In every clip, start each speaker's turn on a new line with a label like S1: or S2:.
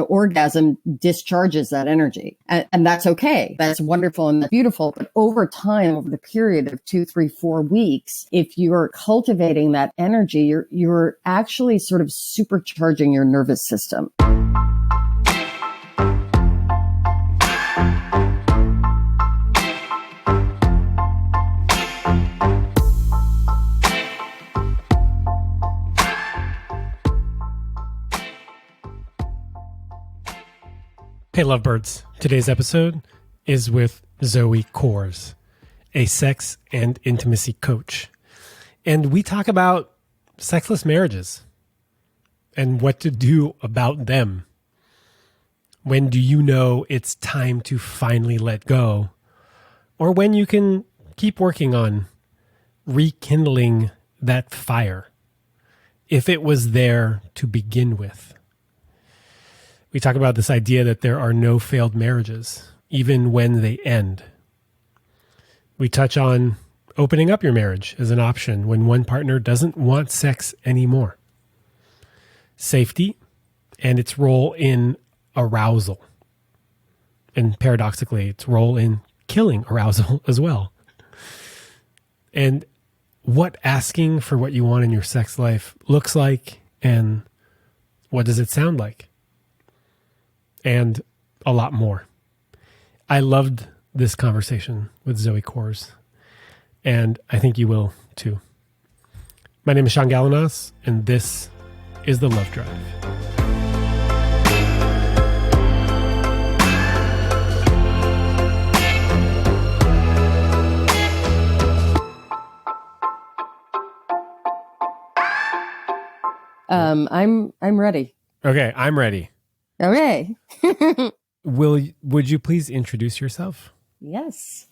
S1: orgasm discharges that energy. And that's okay. That's wonderful and that's beautiful. But over time, over the period of 2, 3, 4 weeks, if you're cultivating that energy, you're actually sort of supercharging your nervous system.
S2: Hey, lovebirds. Today's episode is with Zoe Kors, a sex and intimacy coach. And we talk about sexless marriages and what to do about them. When do you know it's time to finally let go? Or when you can keep working on rekindling that fire, if it was there to begin with. We talk about this idea that there are no failed marriages, even when they end. We touch on opening up your marriage as an option when one partner doesn't want sex anymore. Safety and its role in arousal. And paradoxically, its role in killing arousal as well. And what asking for what you want in your sex life looks like, and what does it sound like? And a lot more. I loved this conversation with Zoe Kors, and I think you will too. My name is Sean Galanos, and this is The Love Drive.
S1: I'm ready.
S2: Okay, I'm ready.
S1: Okay.
S2: Would you please introduce yourself?
S1: Yes.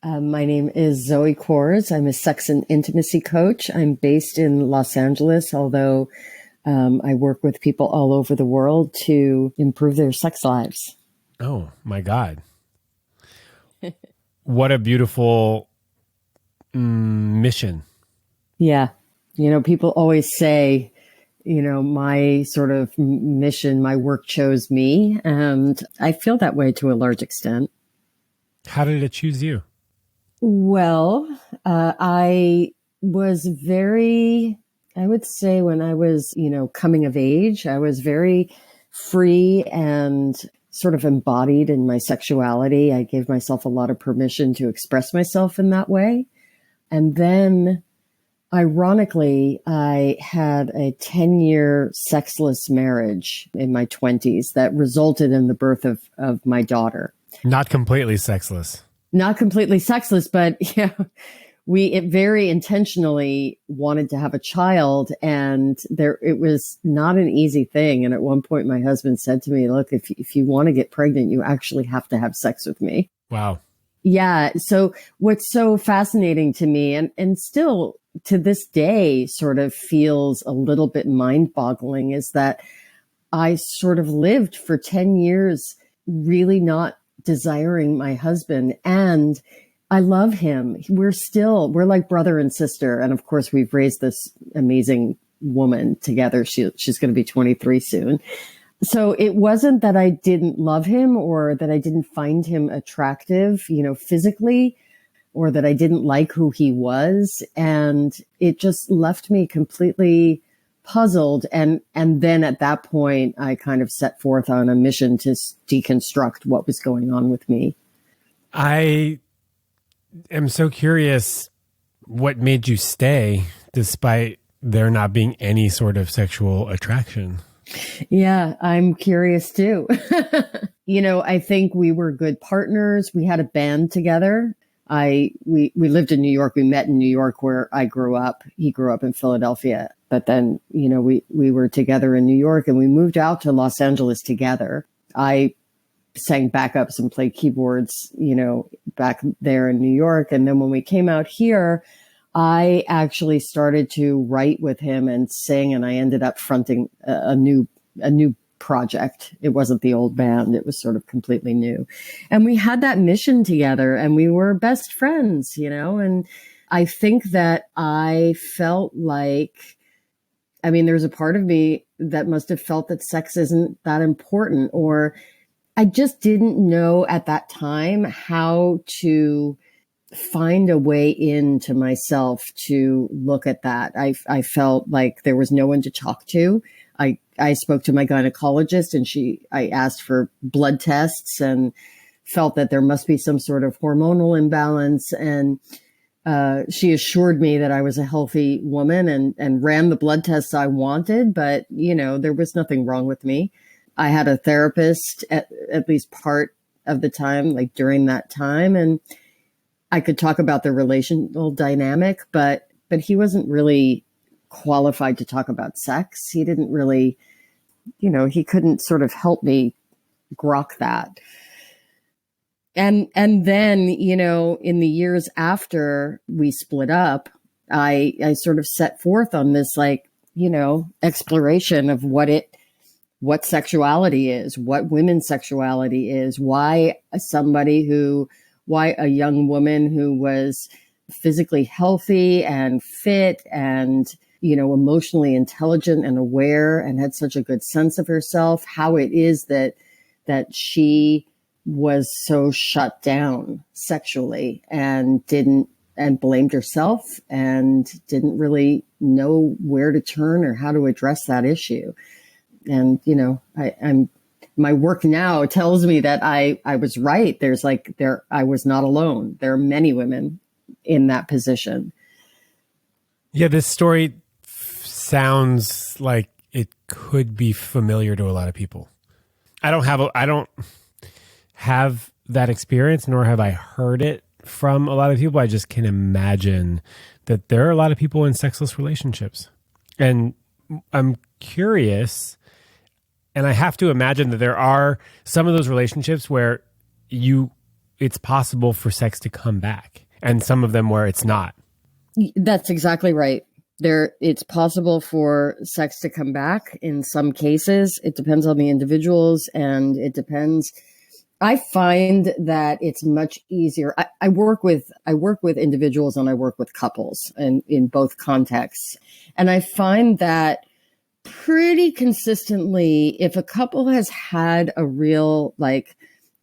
S1: My name is Zoe Kors. I'm a sex and intimacy coach. I'm based in Los Angeles, although I work with people all over the world to improve their sex lives.
S2: Oh, my God. What a beautiful mission.
S1: Yeah. People always say, my sort of mission, my work chose me. And I feel that way to a large extent.
S2: How did it choose you?
S1: Well, I was I would say when I was, coming of age, I was very free and sort of embodied in my sexuality. I gave myself a lot of permission to express myself in that way. And then ironically, I had a 10-year sexless marriage in my 20s that resulted in the birth of my daughter.
S2: Not completely sexless.
S1: Not completely sexless, but we very intentionally wanted to have a child, and it was not an easy thing. And at one point, my husband said to me, "Look, if you want to get pregnant, you actually have to have sex with me."
S2: Wow. Yeah.
S1: So what's so fascinating to me, and still to this day sort of feels a little bit mind-boggling, is that I sort of lived for 10 years really not desiring my husband, and I love him. We're like brother and sister. And of course, we've raised this amazing woman together. She's going to be 23 soon. So it wasn't that I didn't love him or that I didn't find him attractive, physically, or that I didn't like who he was. And it just left me completely puzzled. And then at that point, I kind of set forth on a mission to deconstruct what was going on with me.
S2: I am so curious what made you stay despite there not being any sort of sexual attraction.
S1: Yeah, I'm curious too. I think we were good partners. We had a band together. We lived in New York. We met in New York where I grew up. He grew up in Philadelphia. But then, we were together in New York, and we moved out to Los Angeles together. I sang backups and played keyboards, back there in New York. And then when we came out here, I actually started to write with him and sing, and I ended up fronting a new project. It wasn't the old band. It was sort of completely new. And we had that mission together, and we were best friends, and I think that I felt like, there's a part of me that must have felt that sex isn't that important, or I just didn't know at that time how to find a way into myself to look at that. I felt like there was no one to talk to. I spoke to my gynecologist, and I asked for blood tests and felt that there must be some sort of hormonal imbalance. And she assured me that I was a healthy woman and ran the blood tests I wanted, but there was nothing wrong with me. I had a therapist at least part of the time, like during that time, and I could talk about the relational dynamic, but he wasn't really qualified to talk about sex. He didn't really, he couldn't sort of help me grok that. And then, in the years after we split up, I sort of set forth on this, exploration of what sexuality is, what women's sexuality is, why a young woman who was physically healthy and fit and, emotionally intelligent and aware and had such a good sense of herself, how it is that she was so shut down sexually and blamed herself and didn't really know where to turn or how to address that issue. And, my work now tells me that I was right. I was not alone. There are many women in that position.
S2: Yeah, this story sounds like it could be familiar to a lot of people. I don't have that experience, nor have I heard it from a lot of people. I just can imagine that there are a lot of people in sexless relationships. And I'm curious, and I have to imagine that there are some of those relationships where it's possible for sex to come back, and some of them where it's not.
S1: That's exactly right. It's possible for sex to come back in some cases. It depends on the individuals, and it depends. I find that it's much easier. I work with individuals and I work with couples, and in both contexts. And I find that pretty consistently, if a couple has had a real,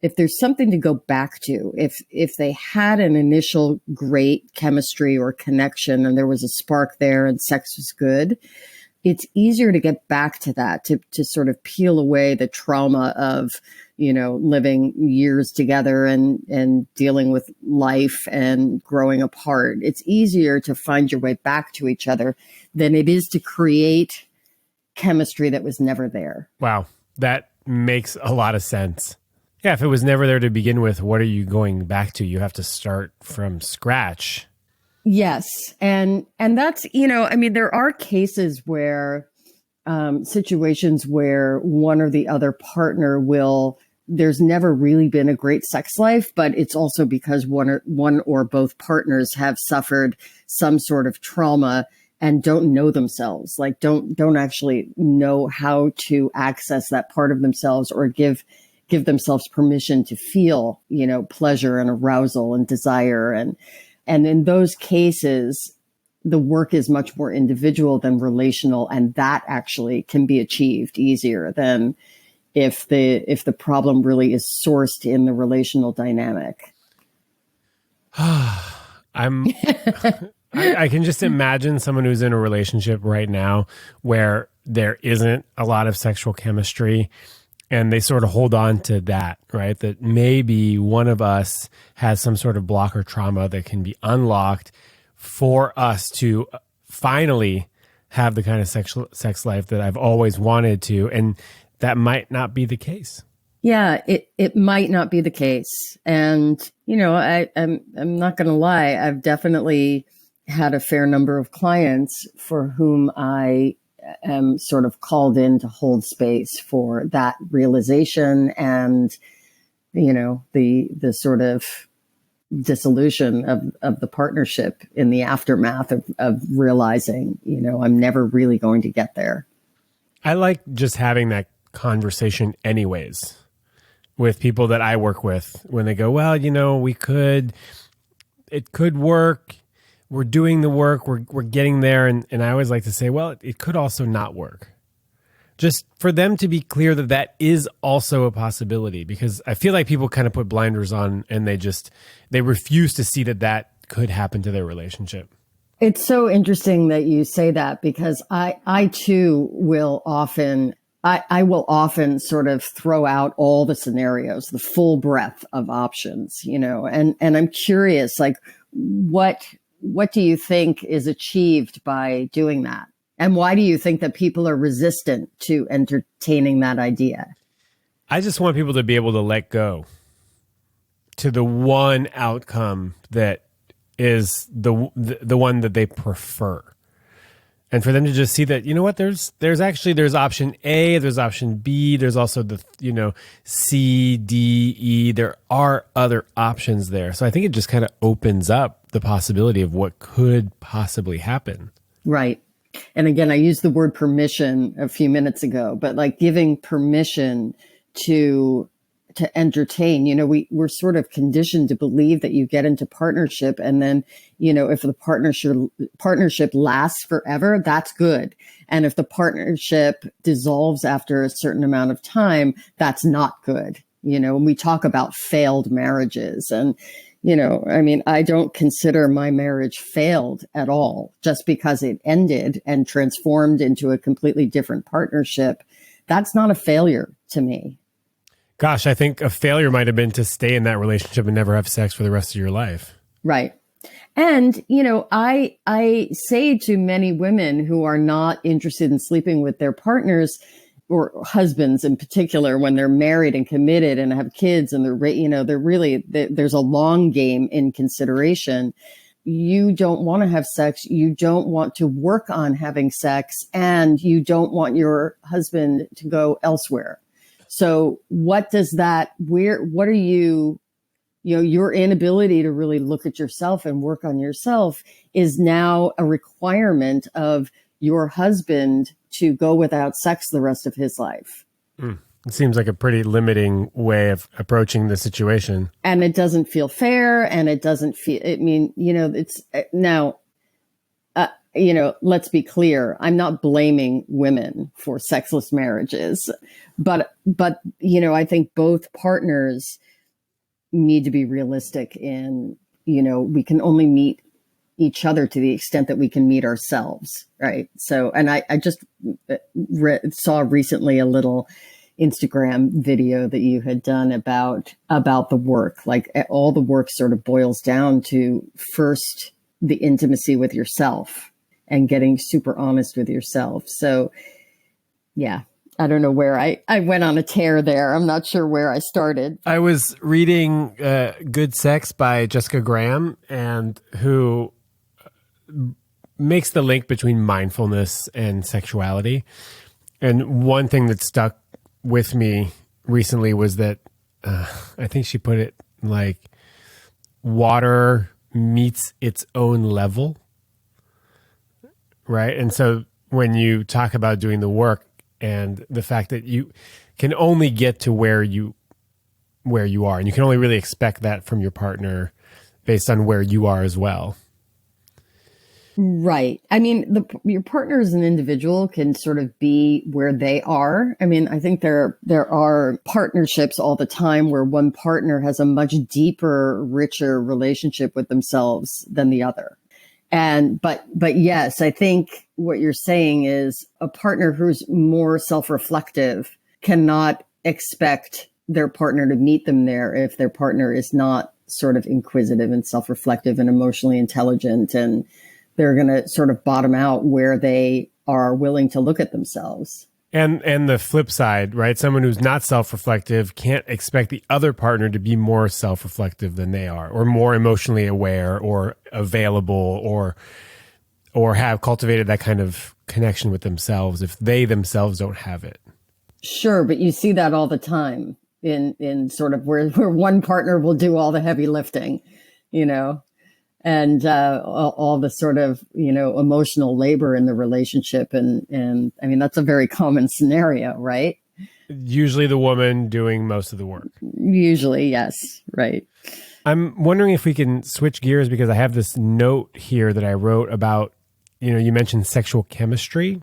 S1: if there's something to go back to, if they had an initial great chemistry or connection and there was a spark there and sex was good, it's easier to get back to that, to sort of peel away the trauma of, living years together and dealing with life and growing apart. It's easier to find your way back to each other than it is to create chemistry that was never there.
S2: Wow. That makes a lot of sense. Yeah. If it was never there to begin with, what are you going back to? You have to start from scratch.
S1: Yes. And that's, there are cases where, situations where one or the other partner there's never really been a great sex life, but it's also because one or both partners have suffered some sort of trauma and don't know themselves, don't actually know how to access that part of themselves or give themselves permission to feel, pleasure and arousal and desire. And in those cases, the work is much more individual than relational. And that actually can be achieved easier than if the problem really is sourced in the relational dynamic.
S2: I can just imagine someone who's in a relationship right now where there isn't a lot of sexual chemistry, and they sort of hold on to that, right? That maybe one of us has some sort of block or trauma that can be unlocked for us to finally have the kind of sex life that I've always wanted to. And that might not be the case.
S1: Yeah, it might not be the case. And, I'm not going to lie. I've definitely had a fair number of clients for whom I am sort of called in to hold space for that realization and, the sort of dissolution of the partnership in the aftermath of realizing, I'm never really going to get there.
S2: I like just having that conversation anyways with people that I work with when they go, well, it could work. We're doing the work. We're getting there. And I always like to say, well, it could also not work. just for them to be clear that that is also a possibility, because I feel like people kind of put blinders on and they refuse to see that that could happen to their relationship.
S1: It's so interesting that you say that, because I too will often, I will often sort of throw out all the scenarios, the full breadth of options, and I'm curious, like, what do you think is achieved by doing that? And why do you think that people are resistant to entertaining that idea?
S2: I just want people to be able to let go to the one outcome that is the one that they prefer. And for them to just see that, you know what, there's option A, there's option B, there's also the, C, D, E. There are other options there. So I think it just kind of opens up the possibility of what could possibly happen.
S1: Right. And again, I used the word permission a few minutes ago, but like giving permission to entertain, we're sort of conditioned to believe that you get into partnership, and then, if the partnership lasts forever, that's good. And if the partnership dissolves after a certain amount of time, that's not good. When we talk about failed marriages, and, I don't consider my marriage failed at all just because it ended and transformed into a completely different partnership. That's not a failure to me.
S2: Gosh, I think a failure might have been to stay in that relationship and never have sex for the rest of your life.
S1: Right. And, I say to many women who are not interested in sleeping with their partners, or husbands in particular, when they're married and committed and have kids, and there's a long game in consideration. You don't want to have sex. You don't want to work on having sex, and you don't want your husband to go elsewhere. So what are you, your inability to really look at yourself and work on yourself is now a requirement of your husband to go without sex the rest of his life.
S2: It seems like a pretty limiting way of approaching the situation.
S1: And it doesn't feel fair, and it doesn't feel, it's now, let's be clear. I'm not blaming women for sexless marriages, but, I think both partners need to be realistic in, we can only meet each other to the extent that we can meet ourselves. Right. So, and I just saw recently a little Instagram video that you had done about the work. Like, all the work sort of boils down to first the intimacy with yourself and getting super honest with yourself. So yeah, I don't know where I went on a tear there. I'm not sure where I started.
S2: I was reading Good Sex by Jessica Graham, and who makes the link between mindfulness and sexuality. And one thing that stuck with me recently was that I think she put it like, water meets its own level. Right. And so when you talk about doing the work and the fact that you can only get to where you are, and you can only really expect that from your partner based on where you are as well.
S1: Right. I mean, your partner as an individual can sort of be where they are. I mean, I think there are partnerships all the time where one partner has a much deeper, richer relationship with themselves than the other. And, but yes, I think what you're saying is a partner who's more self-reflective cannot expect their partner to meet them there if their partner is not sort of inquisitive and self-reflective and emotionally intelligent, and they're going to sort of bottom out where they are willing to look at themselves.
S2: And the flip side, right? Someone who's not self-reflective can't expect the other partner to be more self-reflective than they are, or more emotionally aware or available, or have cultivated that kind of connection with themselves if they themselves don't have it.
S1: Sure, but you see that all the time in sort of where one partner will do all the heavy lifting, and all the sort of, emotional labor in the relationship. And I mean, that's a very common scenario, right?
S2: Usually the woman doing most of the work.
S1: Usually, yes. Right.
S2: I'm wondering if we can switch gears, because I have this note here that I wrote about, you mentioned sexual chemistry.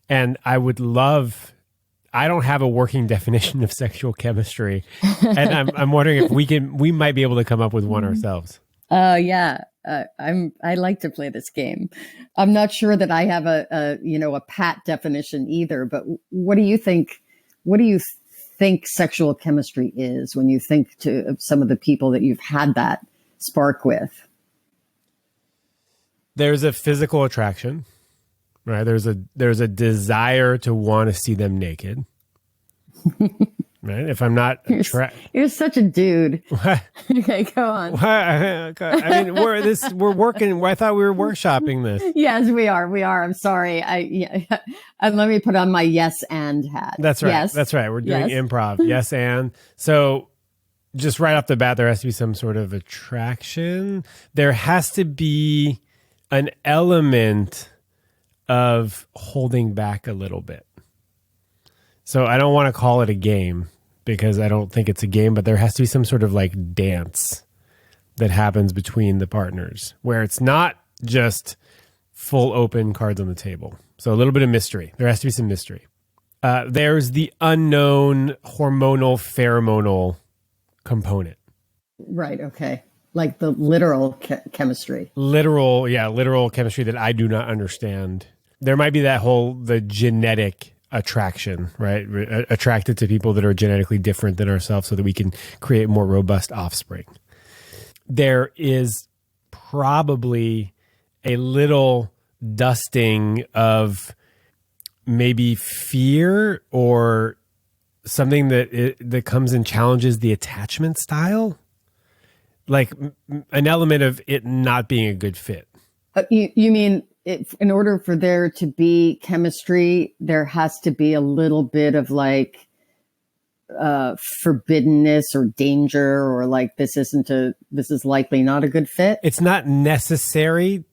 S2: And I don't have a working definition of sexual chemistry. And I'm wondering if we might be able to come up with one ourselves.
S1: Yeah. I like to play this game. I'm not sure that I have a pat definition either, but what do you think? What do you think sexual chemistry is when you think of some of the people that you've had that spark with?
S2: There's a physical attraction, right? There's a desire to want to see them naked. Right? If I'm not
S1: you're such a dude.
S2: What?
S1: Okay, go on.
S2: I mean, we're working. I thought we were workshopping this.
S1: Yes, we are. I'm sorry. And let me put on my yes and hat.
S2: That's right.
S1: Yes.
S2: That's right. We're doing improv. Yes, and so just right off the bat, there has to be some sort of attraction. There has to be an element of holding back a little bit. So I don't want to call it a game because I don't think it's a game, but there has to be some sort of like dance that happens between the partners where it's not just full open cards on the table. So a little bit of mystery. There has to be some mystery. There's the unknown hormonal pheromonal component.
S1: Right. Okay. Like the literal chemistry.
S2: Literal chemistry that I do not understand. There might be the genetic attraction, right? Attracted to people that are genetically different than ourselves so that we can create more robust offspring. There is probably a little dusting of maybe fear or something that comes and challenges the attachment style, like an element of it not being a good fit.
S1: You mean in order for there to be chemistry, there has to be a little bit of like forbiddenness or danger, or like this is likely not a good fit?
S2: It's not necessary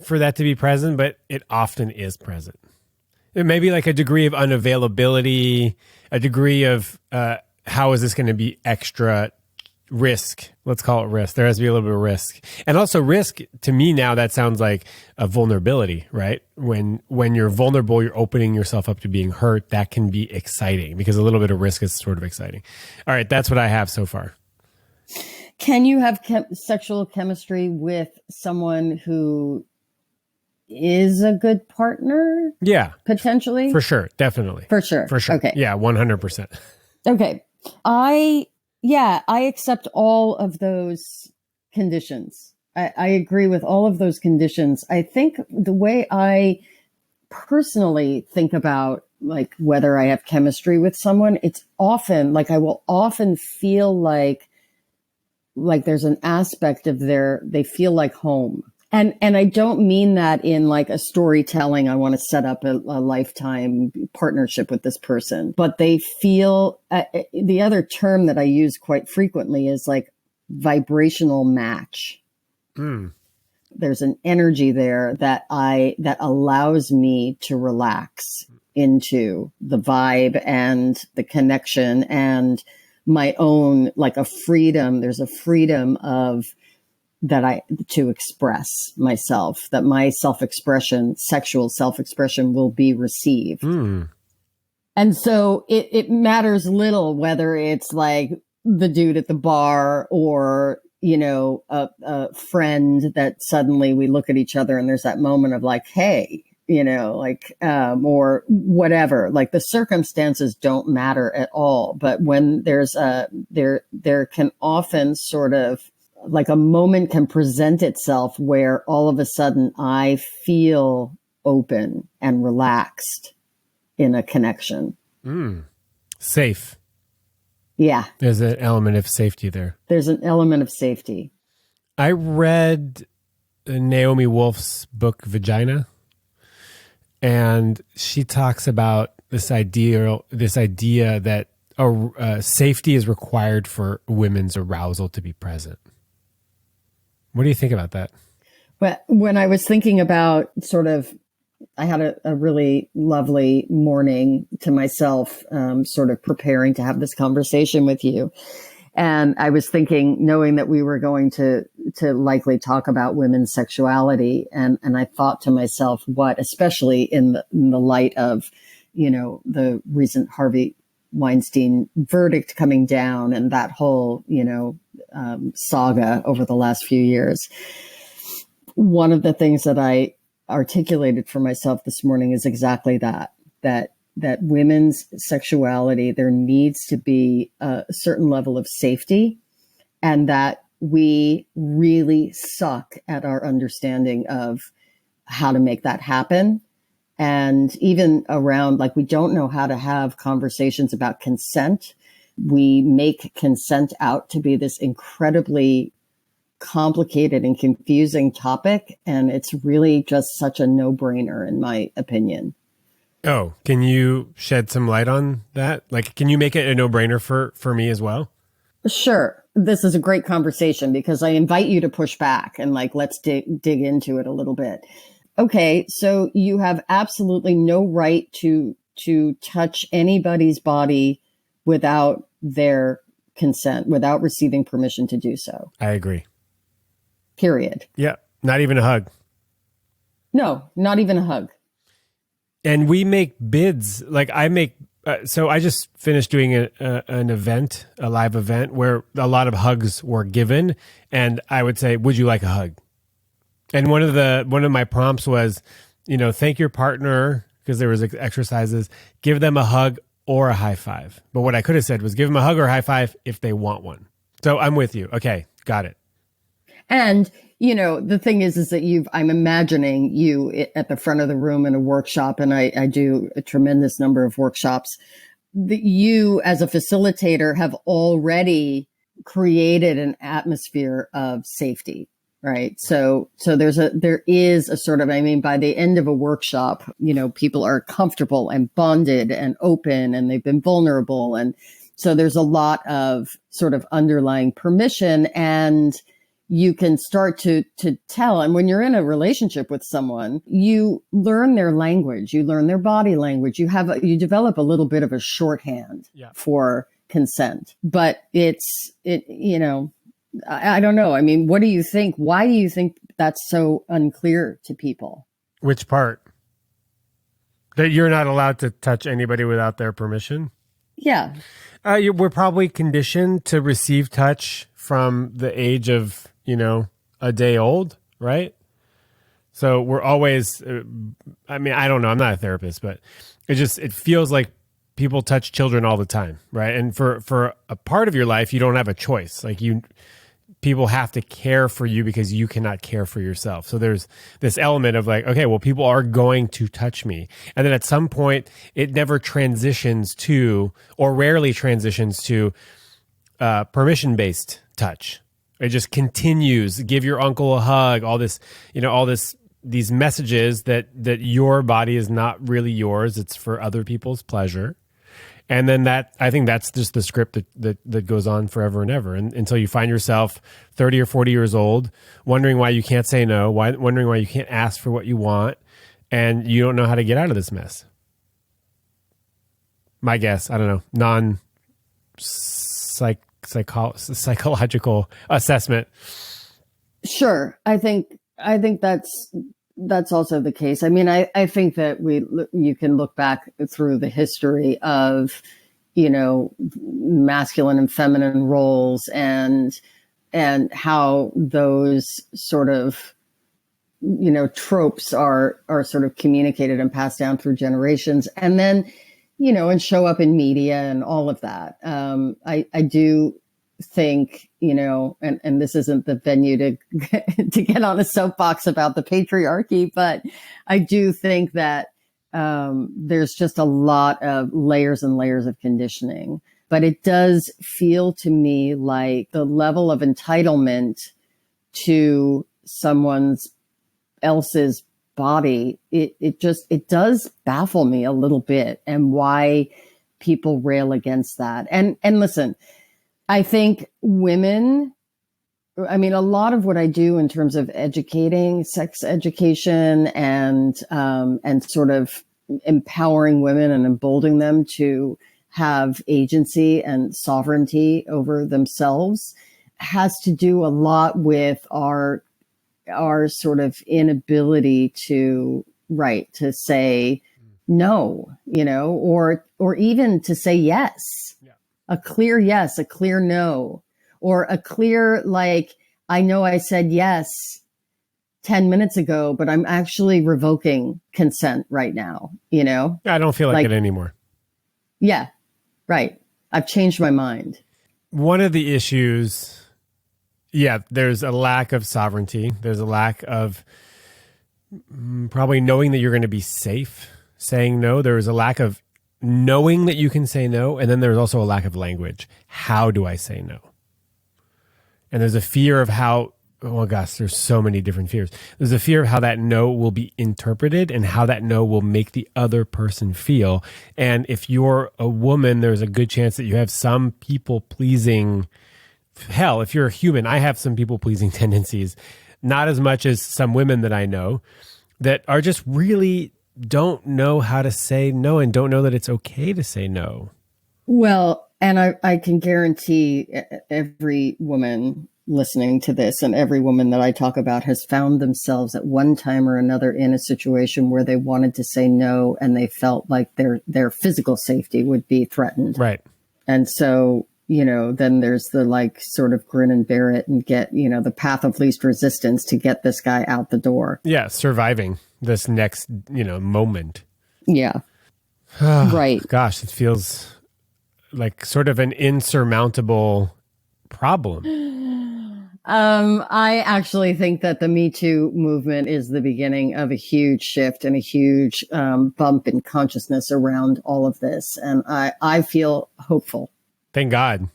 S2: for that to be present, but it often is present. It may be like a degree of unavailability, a degree of how is this going to be extra risk. Let's call it risk. There has to be a little bit of risk. And also risk, to me now, that sounds like a vulnerability, right? When you're vulnerable, you're opening yourself up to being hurt. That can be exciting because a little bit of risk is sort of exciting. All right, that's what I have so far.
S1: Can you have sexual chemistry with someone who is a good partner?
S2: Yeah.
S1: Potentially?
S2: For sure. Definitely.
S1: For sure.
S2: Okay. Yeah, 100%.
S1: Okay. I accept all of those conditions. I agree with all of those conditions. I think the way I personally think about like whether I have chemistry with someone, it's often like I will often feel like there's an aspect of they feel like home. And I don't mean that in like a storytelling, I want to set up a lifetime partnership with this person, but they feel, the other term that I use quite frequently is like vibrational match. There's an energy there that allows me to relax into the vibe and the connection and my own, like a freedom. There's a freedom to express myself, that my self-expression, sexual self-expression will be received. And so it matters little whether it's like the dude at the bar or, a friend that suddenly we look at each other and there's that moment of like, hey, or whatever, like the circumstances don't matter at all. But when there's there can often sort of like a moment can present itself where all of a sudden I feel open and relaxed in a connection.
S2: Safe.
S1: Yeah.
S2: There's an element of safety there.
S1: There's an element of safety.
S2: I read Naomi Wolf's book, Vagina, and she talks about this idea that safety is required for women's arousal to be present. What do you think about that?
S1: But when I was thinking about I had a really lovely morning to myself, sort of preparing to have this conversation with you. And I was thinking, knowing that we were going to likely talk about women's sexuality. And I thought to myself, especially in the light of the recent Harvey Weinstein verdict coming down and that whole, saga over the last few years. One of the things that I articulated for myself this morning is exactly that women's sexuality, there needs to be a certain level of safety, and that we really suck at our understanding of how to make that happen. And even around, like, we don't know how to have conversations about consent. We make consent out to be this incredibly complicated and confusing topic. And it's really just such a no-brainer, in my opinion.
S2: Oh, can you shed some light on that? Like, can you make it a no-brainer for me as well?
S1: Sure. This is a great conversation because I invite you to push back and let's dig into it a little bit. Okay, so you have absolutely no right to touch anybody's body without their consent, without receiving permission to do so.
S2: I agree.
S1: Period.
S2: Yeah, not even a hug.
S1: No, not even a hug.
S2: And we make bids. Like I make. So I just finished doing an event, a live event, where a lot of hugs were given, and I would say, "Would you like a hug?" And one of my prompts was, thank your partner, because there was exercises, give them a hug or a high five. But what I could have said was give them a hug or a high five if they want one. So I'm with you. Okay, got it.
S1: And, the thing is that I'm imagining you at the front of the room in a workshop, and I do a tremendous number of workshops, that you as a facilitator have already created an atmosphere of safety. Right. So there is a sort of, by the end of a workshop, people are comfortable and bonded and open, and they've been vulnerable. And so there's a lot of sort of underlying permission, and you can start to tell. And when you're in a relationship with someone, you learn their language, you learn their body language, you develop a little bit of a shorthand for consent. But I don't know. What do you think? Why do you think that's so unclear to people?
S2: Which part? That you're not allowed to touch anybody without their permission?
S1: Yeah.
S2: We're probably conditioned to receive touch from the age of, a day old, right? So we're always, I don't know. I'm not a therapist, but it feels like people touch children all the time, right? And for a part of your life, you don't have a choice. People have to care for you because you cannot care for yourself. So there's this element of okay, well, people are going to touch me. And then at some point, it never transitions to, or rarely transitions to, permission-based touch. It just continues. Give your uncle a hug, all this, these messages that your body is not really yours. It's for other people's pleasure. And then I think that's just the script that goes on forever and ever, until you find yourself 30 or 40 years old, wondering why you can't say no, wondering why you can't ask for what you want, and you don't know how to get out of this mess. My guess, I don't know, psychological assessment.
S1: Sure. I think that's also the case. I think that you can look back through the history of, masculine and feminine roles and how those sort of, tropes are sort of communicated and passed down through generations, and then, and show up in media and all of that. I do think, and this isn't the venue to get on a soapbox about the patriarchy, but I do think that there's just a lot of layers and layers of conditioning. But it does feel to me like the level of entitlement to someone's else's body, it does baffle me a little bit, and why people rail against that. And listen, I think women, a lot of what I do in terms of educating, sex education, and sort of empowering women and emboldening them to have agency and sovereignty over themselves, has to do a lot with our sort of inability to say, no, or even to say yes, a clear yes, a clear no, or a clear, like, I know I said yes 10 minutes ago, but I'm actually revoking consent right now,
S2: I don't feel like it anymore.
S1: Yeah, right. I've changed my mind.
S2: One of the issues, there's a lack of sovereignty. There's a lack of probably knowing that you're going to be safe saying no. There's a lack of knowing that you can say no. And then there's also a lack of language. How do I say no? And there's a fear of how, oh gosh, there's so many different fears. There's a fear of how that no will be interpreted and how that no will make the other person feel. And if you're a woman, there's a good chance that you have some people pleasing. Hell, if you're a human, I have some people pleasing tendencies, not as much as some women that I know that are just really don't know how to say no and don't know that it's okay to say no.
S1: Well, and I can guarantee every woman listening to this and every woman that I talk about has found themselves at one time or another in a situation where they wanted to say no and they felt like their physical safety would be threatened.
S2: Right.
S1: And so, then there's the like sort of grin and bear it and get, the path of least resistance to get this guy out the door.
S2: Yeah. Surviving this next, moment.
S1: Yeah. Right.
S2: Gosh, it feels like sort of an insurmountable problem.
S1: I actually think that the Me Too movement is the beginning of a huge shift and a huge bump in consciousness around all of this. And I feel hopeful.
S2: Thank God.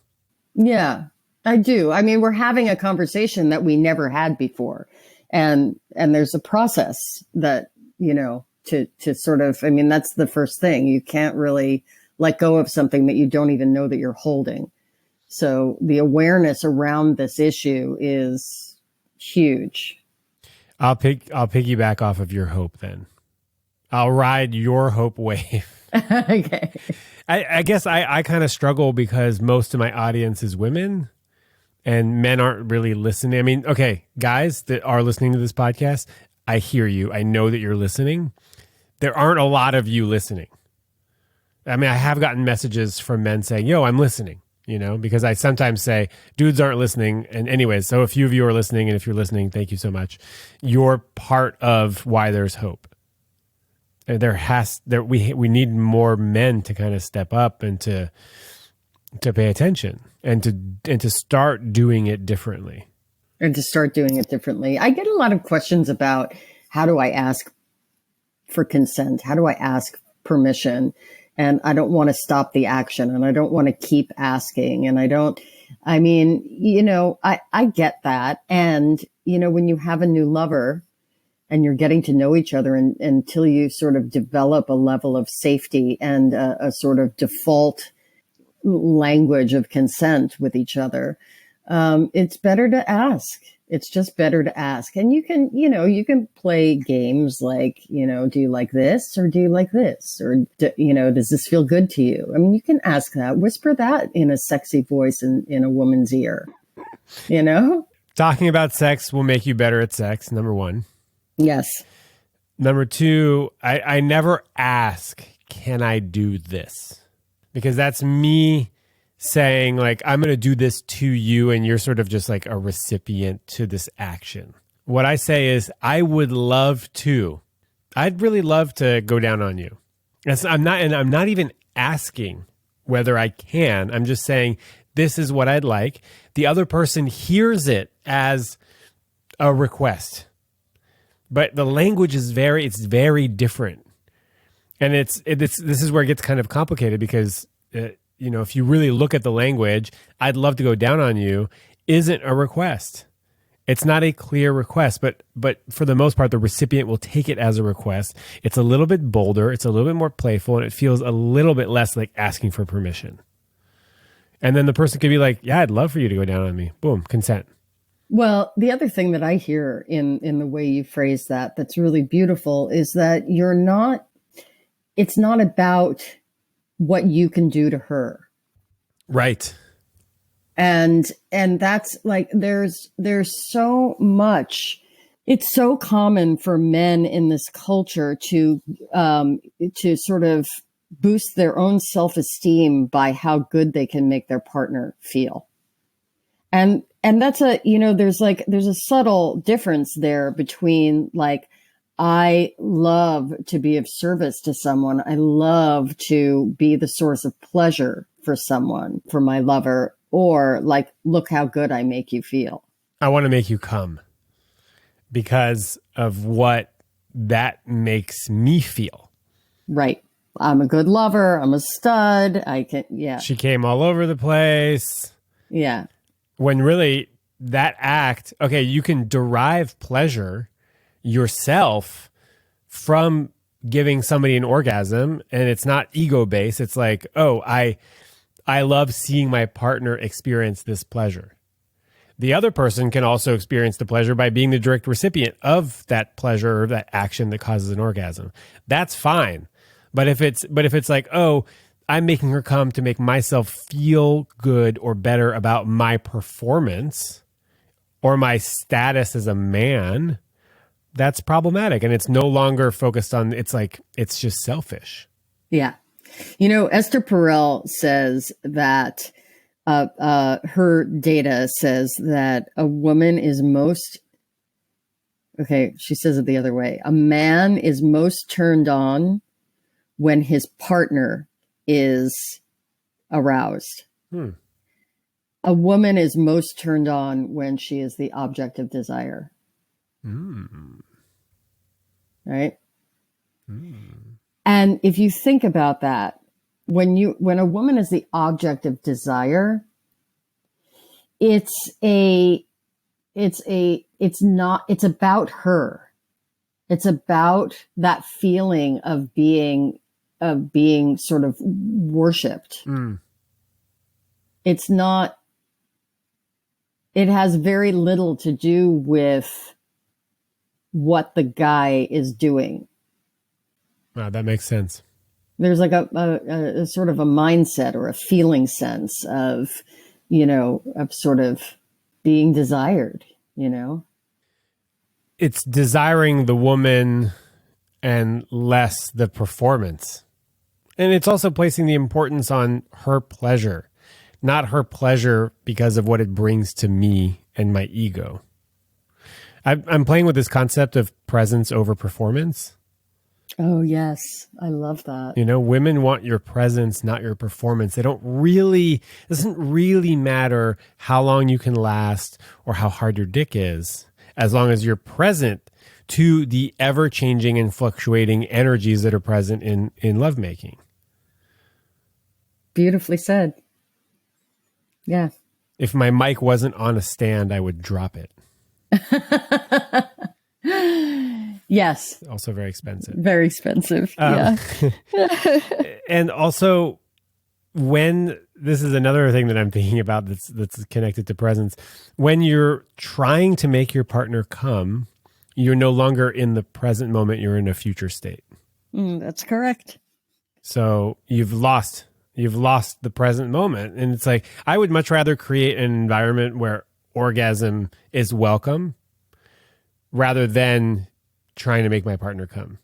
S1: Yeah, I do. I mean, we're having a conversation that we never had before. And there's a process that, to sort of, I mean, that's the first thing. You can't really let go of something that you don't even know that you're holding. So the awareness around this issue is huge.
S2: I'll piggyback off of your hope then. I'll ride your hope wave.
S1: Okay.
S2: I guess I kind of struggle because most of my audience is women and men aren't really listening. I mean, okay, guys that are listening to this podcast, I hear you. I know that you're listening. There aren't a lot of you listening. I mean, I have gotten messages from men saying, yo, I'm listening. Because I sometimes say dudes aren't listening. And anyways, so a few of you are listening. And if you're listening, thank you so much. You're part of why there's hope. We need more men to kind of step up and to pay attention and to start doing it differently.
S1: I get a lot of questions about how do I ask for consent? How do I ask permission? And I don't want to stop the action and I don't want to keep asking. And I get that. And, when you have a new lover and you're getting to know each other until you sort of develop a level of safety and a sort of default language of consent with each other, it's better to ask. It's just better to ask. And you can play games like, do you like this or do you like this? Or, does this feel good to you? I mean, you can ask that, whisper that in a sexy voice in a woman's ear,
S2: Talking about sex will make you better at sex, number one.
S1: Yes.
S2: Number two, I never ask, can I do this? Because that's me saying like, I'm going to do this to you and you're sort of just like a recipient to this action. What I say is I'd really love to go down on you. I'm not even asking whether I can. I'm just saying, this is what I'd like. The other person hears it as a request, but the language is very different. And this is where it gets kind of complicated because, if you really look at the language, I'd love to go down on you isn't a request. It's not a clear request, but for the most part, the recipient will take it as a request. It's a little bit bolder. It's a little bit more playful, and it feels a little bit less like asking for permission. And then the person could be like, yeah, I'd love for you to go down on me. Boom, consent.
S1: Well, the other thing that I hear in the way you phrase that's really beautiful is that it's not about what you can do to her.
S2: Right.
S1: And that's like, there's so much It's so common for men in this culture to sort of boost their own self-esteem by how good they can make their partner feel. And that's there's a subtle difference there between like, I love to be of service to someone. I love to be the source of pleasure for someone, for my lover, or like, look how good I make you feel.
S2: I want to make you come because of what that makes me feel.
S1: Right. I'm a good lover. I'm a stud.
S2: She came all over the place.
S1: Yeah.
S2: When really that act, okay, you can derive pleasure yourself from giving somebody an orgasm, and it's not ego based. It's like, oh, I love seeing my partner experience this pleasure. The other person can also experience the pleasure by being the direct recipient of that pleasure or that action that causes an orgasm. That's fine. But if it's like, oh, I'm making her come to make myself feel good or better about my performance or my status as a man, that's problematic. And it's no longer focused on, it's just selfish.
S1: Yeah. Esther Perel says that her data says that a woman is she says it the other way. A man is most turned on when his partner is aroused. A woman is most turned on when she is the object of desire. Right? And if you think about that, when a woman is the object of desire, it's about her. It's about that feeling of being sort of worshipped. It's not, it has very little to do with what the guy is doing.
S2: Wow, that makes sense.
S1: There's like a sort of a mindset or a feeling sense of sort of being desired,
S2: It's desiring the woman and less the performance. And it's also placing the importance on her pleasure, not her pleasure because of what it brings to me and my ego. I'm playing with this concept of presence over performance.
S1: Oh, yes. I love that.
S2: Women want your presence, not your performance. It doesn't really matter how long you can last or how hard your dick is, as long as you're present to the ever-changing and fluctuating energies that are present in lovemaking.
S1: Beautifully said. Yeah.
S2: If my mic wasn't on a stand, I would drop it.
S1: Yes.
S2: Also very expensive.
S1: Very expensive. Yeah.
S2: And also, this is another thing that I'm thinking about that's connected to presence. When you're trying to make your partner come, you're no longer in the present moment. You're in a future state.
S1: That's correct.
S2: So you've lost the present moment. And it's like, I would much rather create an environment where orgasm is welcome rather than trying to make my partner come.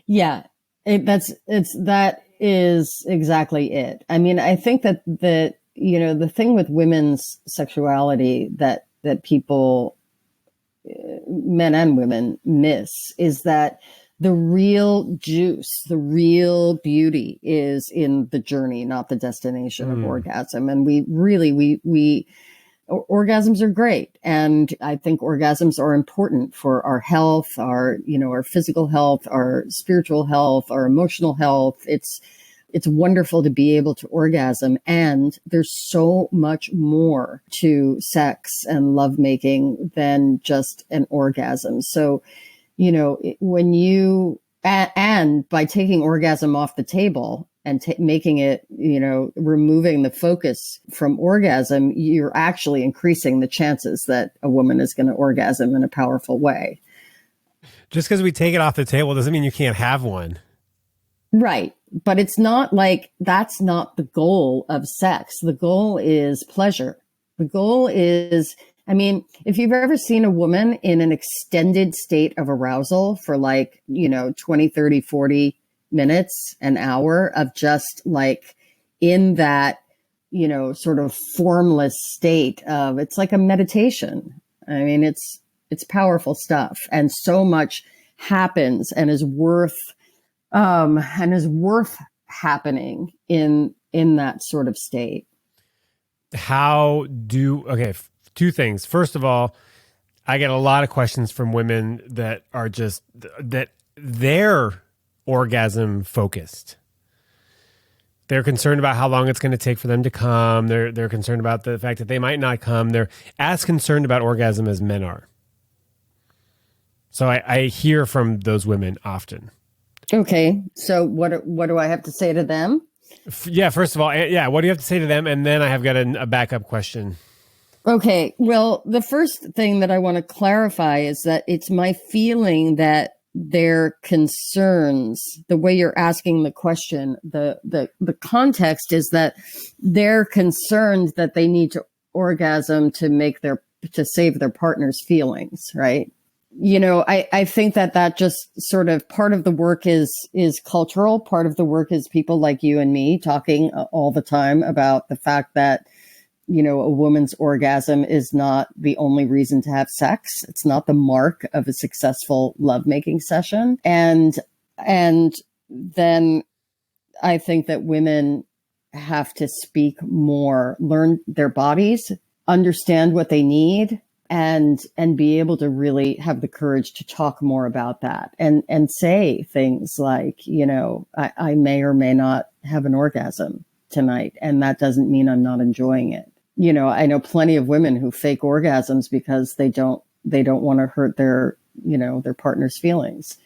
S2: Yeah.
S1: That is exactly it. I mean, I think that the thing with women's sexuality that people, men and women, miss is that the real juice, the real beauty is in the journey, not the destination of orgasm. And orgasms are great. And I think orgasms are important for our health, our physical health, our spiritual health, our emotional health. It's wonderful to be able to orgasm. And there's so much more to sex and lovemaking than just an orgasm. So, and by taking orgasm off the table and making it, removing the focus from orgasm, you're actually increasing the chances that a woman is going to orgasm in a powerful way.
S2: Just because we take it off the table doesn't mean you can't have one.
S1: Right. But it's not like that's not the goal of sex. The goal is pleasure. The goal is, I mean, if you've ever seen a woman in an extended state of arousal for 20, 30, 40 minutes, an hour of just like in that, sort of formless state of, it's like a meditation. I mean, it's powerful stuff. And so much happens and is worth happening in that sort of state.
S2: Two things. First of all, I get a lot of questions from women that are just that they're orgasm focused. They're concerned about how long it's going to take for them to come. They're concerned about the fact that they might not come. They're as concerned about orgasm as men are. So I hear from those women often.
S1: Okay. So what do I have to say to them?
S2: Yeah. First of all, what do you have to say to them? And then I have got a backup question.
S1: Okay. Well, the first thing that I want to clarify is that it's my feeling that their concerns, the way you're asking the question, the context is that they're concerned that they need to orgasm to save their partner's feelings, right? I think that just sort of part of the work is cultural. Part of the work is people like you and me talking all the time about the fact that, a woman's orgasm is not the only reason to have sex. It's not the mark of a successful lovemaking session. And then I think that women have to speak more, learn their bodies, understand what they need, and be able to really have the courage to talk more about that and say things like, I may or may not have an orgasm tonight, and that doesn't mean I'm not enjoying it. I know plenty of women who fake orgasms because they don't want to hurt their partner's feelings,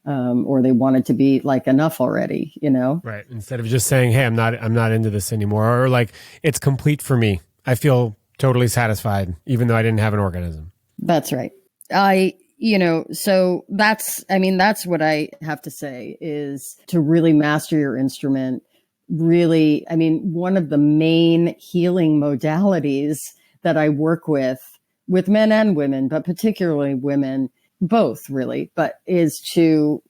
S1: or they want it to be like enough already,
S2: Right. Instead of just saying, hey, I'm not into this anymore, or like, it's complete for me. I feel totally satisfied, even though I didn't have an orgasm.
S1: That's right. So that's what I have to say is to really master your instrument. Really, one of the main healing modalities that I work with men and women, but particularly women, both really, but is to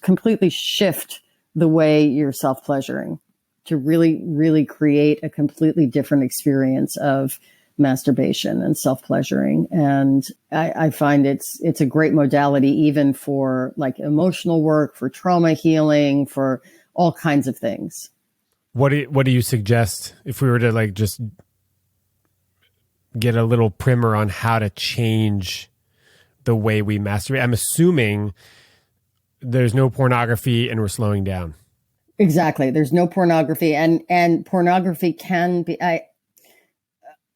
S1: completely shift the way you're self-pleasuring, to really, really create a completely different experience of masturbation and self-pleasuring. And I find it's a great modality, even for like emotional work, for trauma healing, for all kinds of things.
S2: What do you suggest if we were to like just get a little primer on how to change the way we masturbate? I'm assuming there's no pornography and we're slowing down.
S1: Exactly. There's no pornography, and pornography can be,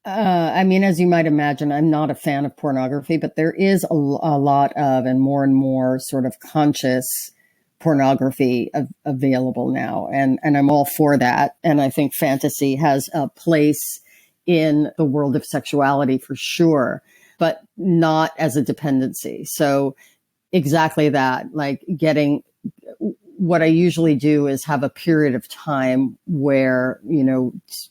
S1: as you might imagine, I'm not a fan of pornography, but there is a lot of, and more sort of conscious pornography available now. And I'm all for that. And I think fantasy has a place in the world of sexuality for sure, but not as a dependency. So exactly that, like what I usually do is have a period of time where,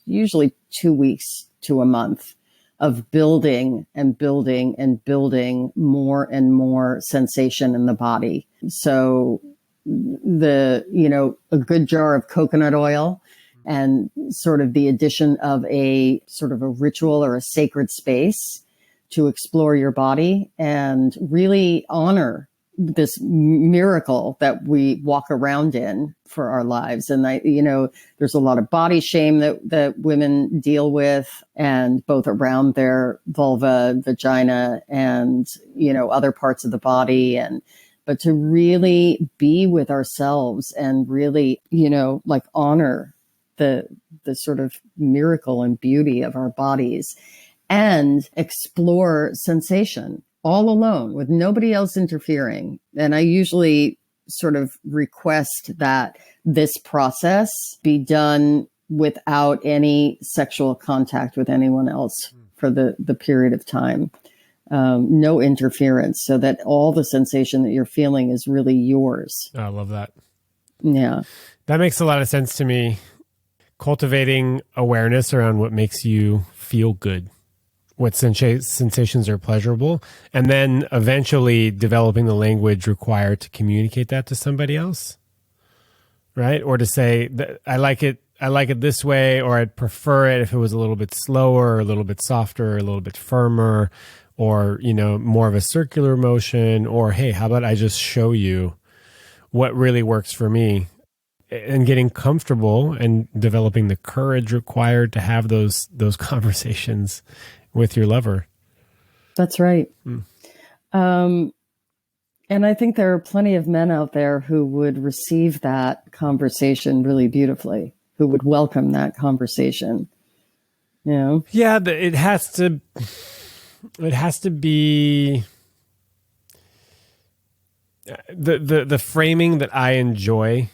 S1: usually 2 weeks to a month of building and building and building more and more sensation in the body. So a good jar of coconut oil and sort of the addition of a sort of a ritual or a sacred space to explore your body and really honor this miracle that we walk around in for our lives. And there's a lot of body shame that women deal with, and both around their vulva, vagina, and, other parts of the body. But to really be with ourselves and really, honor the sort of miracle and beauty of our bodies and explore sensation all alone with nobody else interfering. And I usually sort of request that this process be done without any sexual contact with anyone else for the period of time. No interference, so that all the sensation that you're feeling is really yours.
S2: I love that.
S1: Yeah.
S2: That makes a lot of sense to me. Cultivating awareness around what makes you feel good. what sensations are pleasurable, and then eventually developing the language required to communicate that to somebody else, right? Or to say that I like it this way, or I'd prefer it if it was a little bit slower, or a little bit softer, or a little bit firmer, or, more of a circular motion, or, hey, how about I just show you what really works for me, and getting comfortable and developing the courage required to have those conversations with your lover.
S1: That's right. And I think there are plenty of men out there who would receive that conversation really beautifully, who would welcome that conversation. Yeah,
S2: it has to be the framing that I enjoy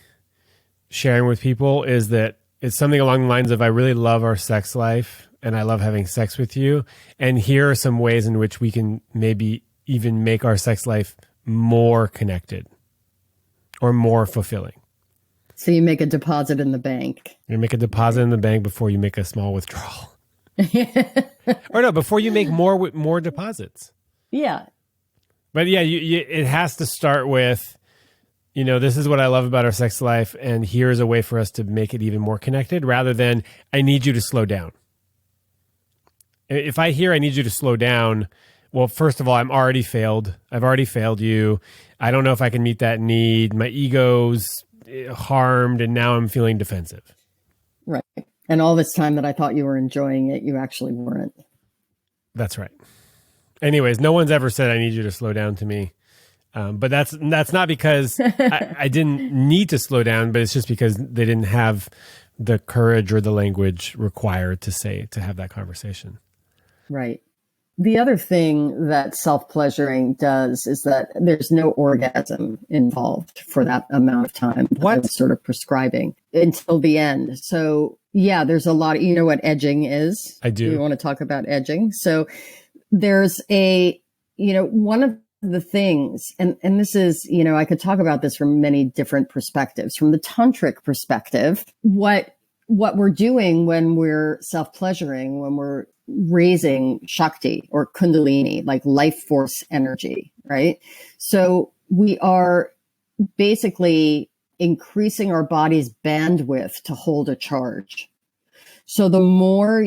S2: sharing with people is that it's something along the lines of, I really love our sex life and I love having sex with you. And here are some ways in which we can maybe even make our sex life more connected or more fulfilling.
S1: So you make a deposit in the bank.
S2: You make a deposit in the bank before you make a small withdrawal. Or no, before you make more deposits.
S1: Yeah.
S2: But yeah, it has to start with, this is what I love about our sex life, and here's a way for us to make it even more connected, rather than I need you to slow down. If I hear I need you to slow down, well, first of all, I've already failed you. I don't know if I can meet that need. My ego's harmed, and now I'm feeling defensive.
S1: Right. And all this time that I thought you were enjoying it, you actually weren't.
S2: That's right. Anyways, no one's ever said I need you to slow down to me. But that's not because I didn't need to slow down, but it's just because they didn't have the courage or the language required to have that conversation.
S1: Right. The other thing that self-pleasuring does is that there's no orgasm involved for that amount of time.
S2: What?
S1: I'm sort of prescribing until the end. So yeah, there's a lot of, you know what edging is?
S2: I do.
S1: You want to talk about edging? So there's one of the things, and this is, I could talk about this from many different perspectives. From the tantric perspective, what we're doing when we're self-pleasuring, when we're raising Shakti or Kundalini, like life force energy, right? So we are basically increasing our body's bandwidth to hold a charge. So the more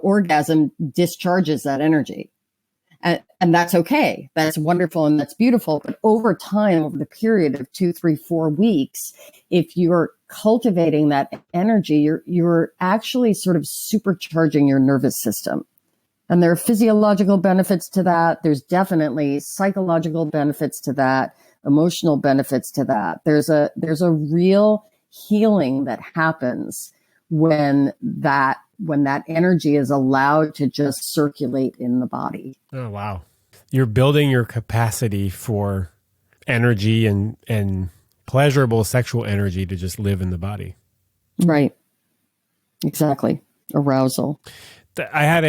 S1: orgasm discharges that energy. And that's okay. That's wonderful and that's beautiful. But over time, over the period of 2, 3, 4 weeks, if you're cultivating that energy, you're actually sort of supercharging your nervous system. And there are physiological benefits to that. There's definitely psychological benefits to that, emotional benefits to that. There's a real healing that happens when that energy is allowed to just circulate in the body.
S2: Oh, wow. You're building your capacity for energy and pleasurable sexual energy to just live in the body.
S1: Right. Exactly. Arousal.
S2: I had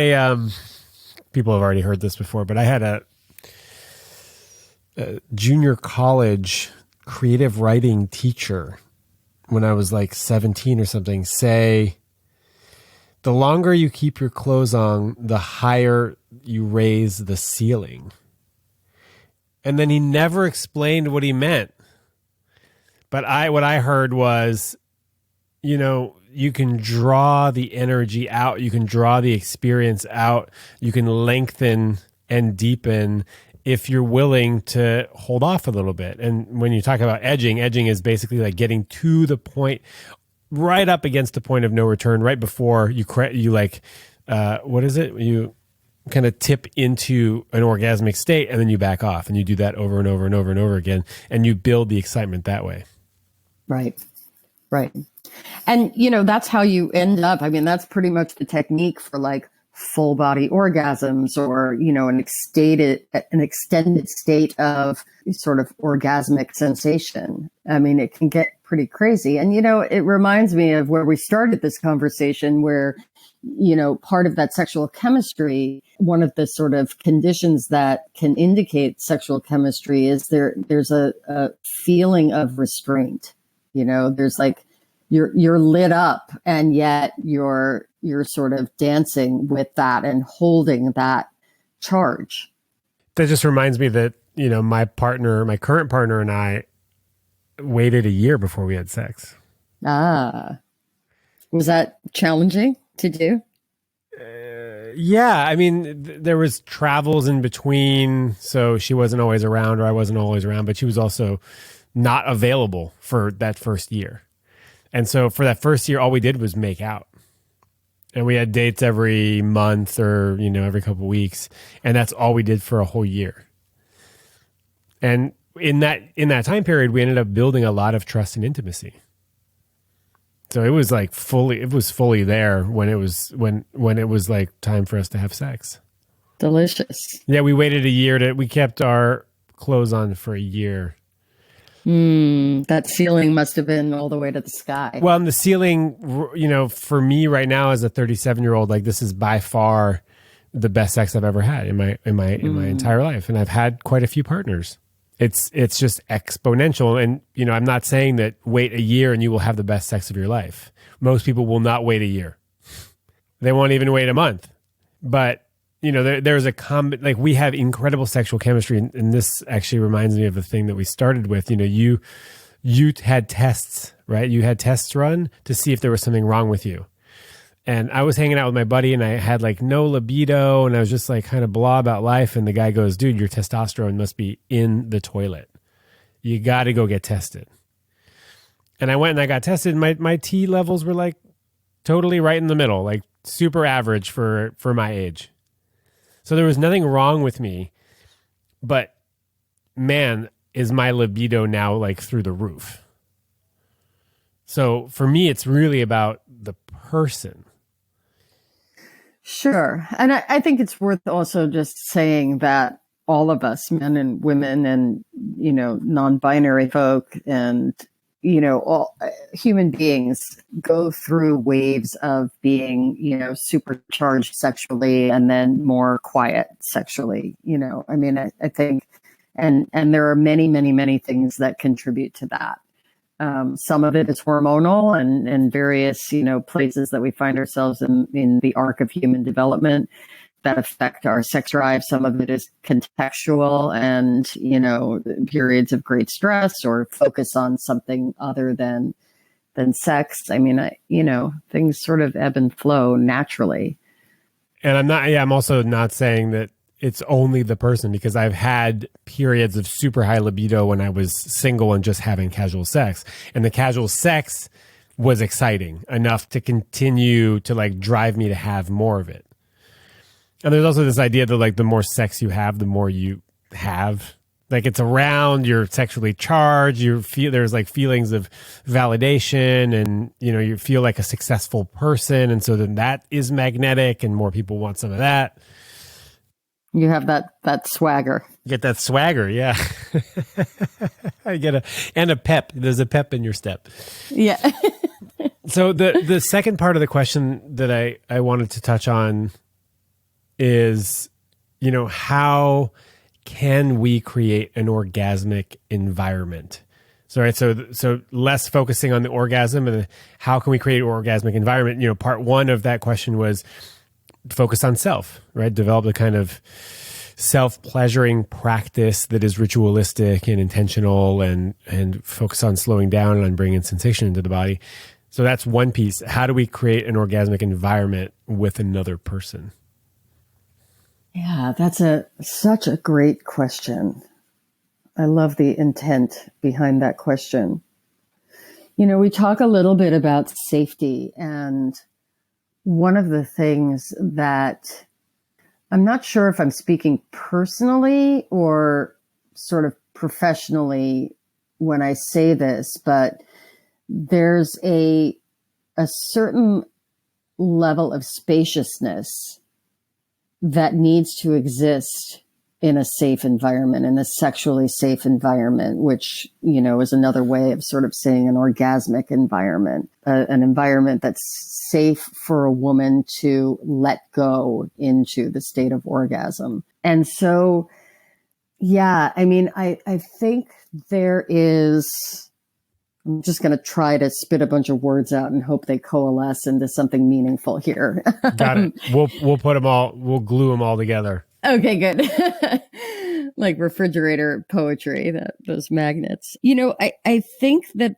S2: people have already heard this before, but I had a junior college creative writing teacher when I was like 17 or something say, the longer you keep your clothes on, the higher you raise the ceiling. And then he never explained what he meant. But what I heard was, you can draw the energy out. You can draw the experience out. You can lengthen and deepen if you're willing to hold off a little bit. And when you talk about edging is basically like getting to the point, right up against the point of no return, right before you what is it? You kind of tip into an orgasmic state and then you back off, and you do that over and over and over and over again, and you build the excitement that way. Right.
S1: And, that's how you end up. I mean, that's pretty much the technique for like full body orgasms or, an extended state of sort of orgasmic sensation. I mean, it can get pretty crazy. And, it reminds me of where we started this conversation where, part of that sexual chemistry, one of the sort of conditions that can indicate sexual chemistry is there's a feeling of restraint. There's like, you're lit up and yet you're you're sort of dancing with that and holding that charge.
S2: That just reminds me that, my current partner and I waited a year before we had sex.
S1: Ah, was that challenging to do?
S2: Yeah. I mean, there was travels in between. So she wasn't always around or I wasn't always around, but she was also not available for that first year. And so for that first year, all we did was make out. And we had dates every month or, every couple of weeks. And that's all we did for a whole year. And in that time period, we ended up building a lot of trust and intimacy. So it was like fully there when it was like time for us to have sex.
S1: Delicious.
S2: Yeah, we waited a year we kept our clothes on for a year.
S1: That ceiling must have been all the way to the sky.
S2: Well, and the ceiling, for me right now as a 37-year-old, like this is by far the best sex I've ever had in my entire life. And I've had quite a few partners. It's just exponential. And, I'm not saying that wait a year and you will have the best sex of your life. Most people will not wait a year. They won't even wait a month. But, there's like we have incredible sexual chemistry. And this actually reminds me of the thing that we started with. You had tests, right? You had tests run to see if there was something wrong with you. And I was hanging out with my buddy and I had like no libido and I was just like kind of blah about life. And the guy goes, dude, your testosterone must be in the toilet. You got to go get tested. And I went and I got tested. And my T levels were like totally right in the middle, like super average for my age. So there was nothing wrong with me, but man, is my libido now like through the roof. So for me, it's really about the person.
S1: Sure. And I think it's worth also just saying that all of us, men and women and, non-binary folk and, all human beings go through waves of being, supercharged sexually and then more quiet sexually. I think, and there are many, many, many things that contribute to that. Some of it is hormonal and various, places that we find ourselves in the arc of human development that affect our sex drive. Some of it is contextual and, periods of great stress or focus on something other than sex. Things sort of ebb and flow naturally.
S2: And I'm also not saying that it's only the person, because I've had periods of super high libido when I was single and just having casual sex. And the casual sex was exciting enough to continue to like drive me to have more of it. And there's also this idea that like the more sex you have, the more you have. Like it's around, you're sexually charged, there's like feelings of validation and, you feel like a successful person. And so then that is magnetic and more people want some of that.
S1: You have that swagger.
S2: Get that swagger, yeah. I get a pep. There's a pep in your step.
S1: Yeah.
S2: So the second part of the question that I wanted to touch on is, how can we create an orgasmic environment? So, right, so less focusing on the orgasm and how can we create an orgasmic environment? Part one of that question was focus on self, right? Develop the kind of self-pleasuring practice that is ritualistic and intentional and focus on slowing down and on bringing sensation into the body. So that's one piece. How do we create an orgasmic environment with another person?
S1: Yeah, that's such a great question. I love the intent behind that question. We talk a little bit about safety, and one of the things that I'm not sure if I'm speaking personally or sort of professionally when I say this, but there's a certain level of spaciousness that needs to exist in a safe environment, in a sexually safe environment, which, is another way of sort of saying an orgasmic environment, an environment that's safe for a woman to let go into the state of orgasm. And so, yeah, I think there is I'm just going to try to spit a bunch of words out and hope they coalesce into something meaningful here.
S2: Got it. We'll put them all, we'll glue them all together.
S1: Okay, good. Like refrigerator poetry, those magnets. You know, I think that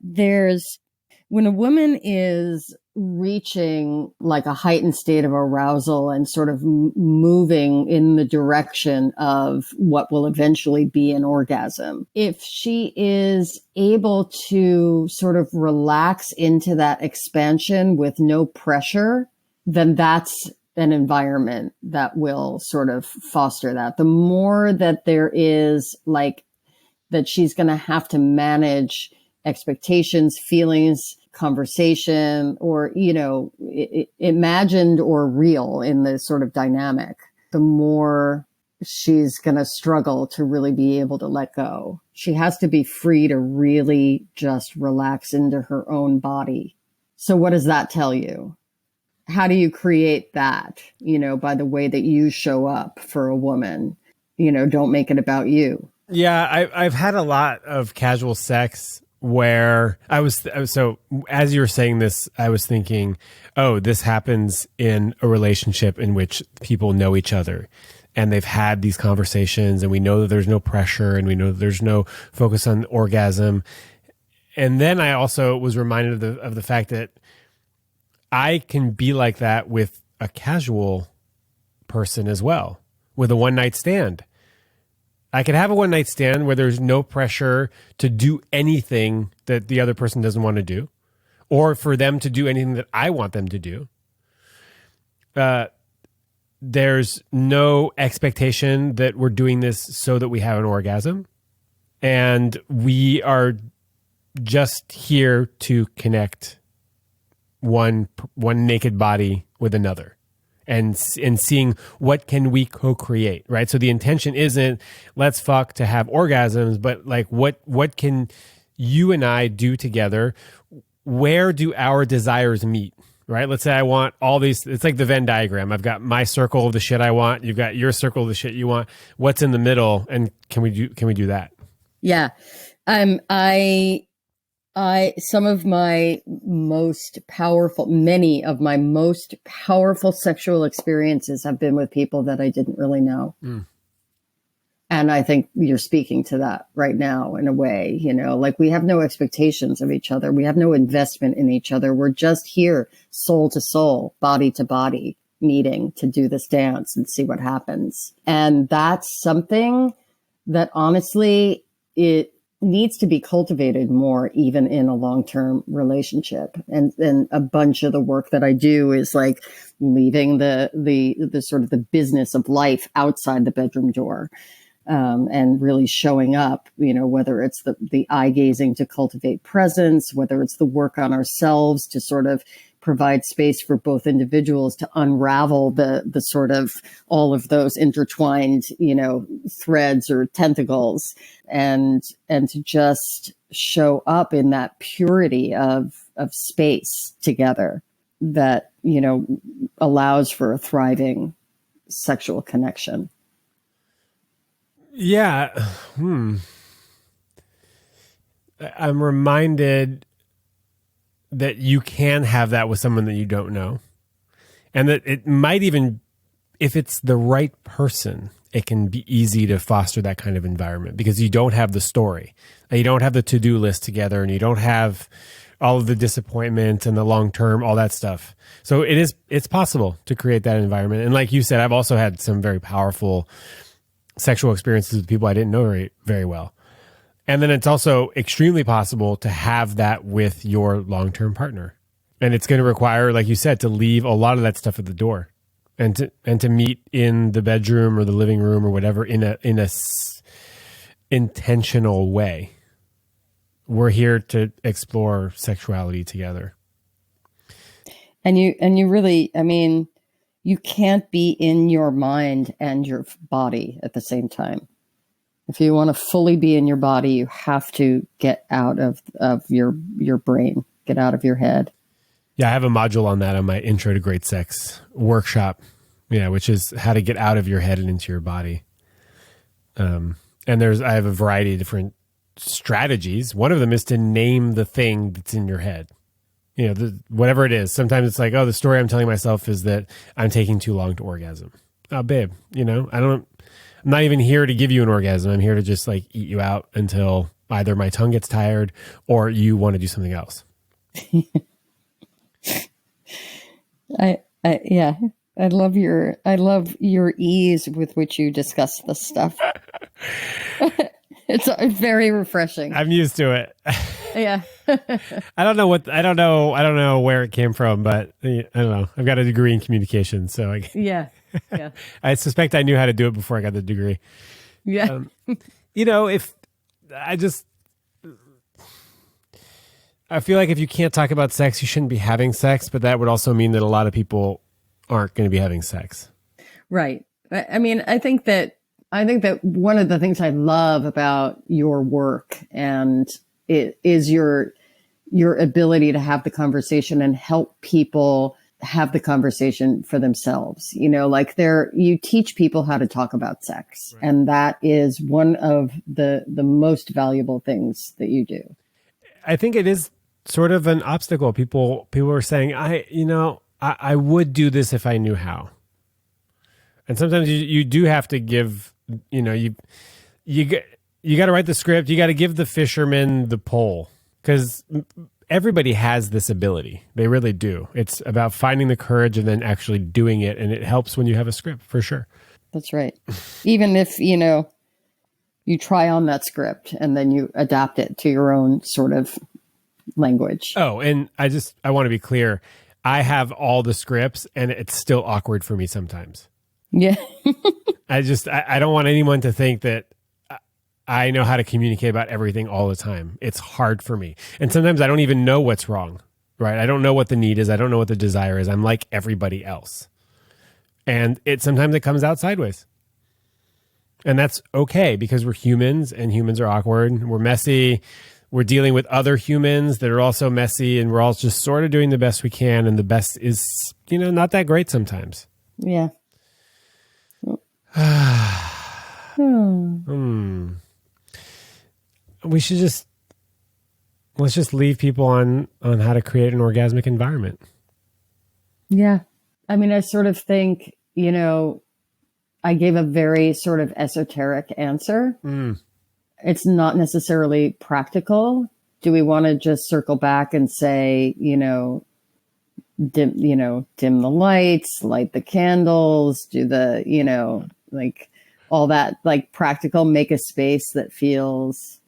S1: when a woman is reaching like a heightened state of arousal and sort of moving in the direction of what will eventually be an orgasm, if she is able to sort of relax into that expansion with no pressure, then that's an environment that will sort of foster that. The more that there is like that she's going to have to manage expectations, feelings, conversation, or, you know, imagined or real in the sort of dynamic, the more she's going to struggle to really be able to let go. She has to be free to really just relax into her own body. So what does that tell you? How do you create that, you know, by the way that you show up for a woman? You know, don't make it about you.
S2: Yeah, I've had a lot of casual sex where so as you were saying this, I was thinking, oh, this happens in a relationship in which people know each other and they've had these conversations and we know that there's no pressure and we know that there's no focus on orgasm. And then I also was reminded of the fact that I can be like that with a casual person as well, with a one-night stand. I could have a one-night stand where there's no pressure to do anything that the other person doesn't want to do, or for them to do anything that I want them to do. There's no expectation that we're doing this so that we have an orgasm. And we are just here to connect one naked body with another. And seeing what can we co-create, right? So the intention isn't let's fuck to have orgasms, but like what can you and I do together? Where do our desires meet, right? Let's say I want all these. It's like the Venn diagram. I've got my circle of the shit I want. You've got your circle of the shit you want. What's in the middle? And can we do that?
S1: Yeah, many of my most powerful sexual experiences have been with people that I didn't really know. Mm. And I think you're speaking to that right now in a way, you know, like we have no expectations of each other. We have no investment in each other. We're just here, soul to soul, body to body, meeting to do this dance and see what happens. And that's something that honestly, it needs to be cultivated more, even in a long-term relationship. And a bunch of the work that I do is like leaving the sort of the business of life outside the bedroom door, and really showing up, you know, whether it's the eye gazing to cultivate presence, whether it's the work on ourselves to sort of provide space for both individuals to unravel the sort of all of those intertwined, you know, threads or tentacles, and to just show up in that purity of space together that, you know, allows for a thriving sexual connection.
S2: Yeah. I'm reminded that you can have that with someone that you don't know. And that it might even, if it's the right person, it can be easy to foster that kind of environment because you don't have the story. You don't have the to-do list together and you don't have all of the disappointment and the long-term, all that stuff. So it's possible to create that environment. And like you said, I've also had some very powerful sexual experiences with people I didn't know very, very well. And then it's also extremely possible to have that with your long-term partner. And it's going to require, like you said, to leave a lot of that stuff at the door and to meet in the bedroom or the living room or whatever in a intentional way. We're here to explore sexuality together.
S1: And you really, I mean, you can't be in your mind and your body at the same time. If you want to fully be in your body, you have to get out of your brain, get out of your head.
S2: Yeah, I have a module on that on my Intro to Great Sex workshop, which is how to get out of your head and into your body. And I have a variety of different strategies. One of them is to name the thing that's in your head. Whatever it is. Sometimes it's like, oh, the story I'm telling myself is that I'm taking too long to orgasm. Oh, babe, I'm not even here to give you an orgasm. I'm here to just like eat you out until either my tongue gets tired or you want to do something else.
S1: Yeah. I love your ease with which you discuss this stuff. It's very refreshing.
S2: I'm used to it.
S1: Yeah.
S2: I don't know where it came from, but I don't know. I've got a degree in communication, so
S1: yeah.
S2: I suspect I knew how to do it before I got the degree.
S1: Yeah.
S2: If I feel like if you can't talk about sex, you shouldn't be having sex, but that would also mean that a lot of people aren't going to be having sex.
S1: Right. I mean, I think that one of the things I love about your work and it is your ability to have the conversation and help people have the conversation for themselves. You teach people how to talk about sex. Right. And that is one of the most valuable things that you do.
S2: I think it is sort of an obstacle. People are saying, I would do this if I knew how. And sometimes you do have to give, you got to write the script. You got to give the fisherman the pole because everybody has this ability. They really do. It's about finding the courage and then actually doing it. And it helps when you have a script for sure. That's
S1: right. Even if, you try on that script and then you adapt it to your own sort of language.
S2: Oh, and I want to be clear. I have all the scripts and it's still awkward for me sometimes.
S1: Yeah.
S2: I don't want anyone to think that I know how to communicate about everything all the time. It's hard for me. And sometimes I don't even know what's wrong, right? I don't know what the need is. I don't know what the desire is. I'm like everybody else. And sometimes it comes out sideways. And that's okay because we're humans and humans are awkward. We're messy. We're dealing with other humans that are also messy and we're all just sort of doing the best we can. And the best is, not that great sometimes.
S1: Yeah.
S2: We should let's just leave people on how to create an orgasmic environment.
S1: Yeah. I mean, I sort of think, I gave a very sort of esoteric answer. It's not necessarily practical. Do we want to just circle back and say, dim the lights, light the candles, do the, like all that, like practical, make a space that feels,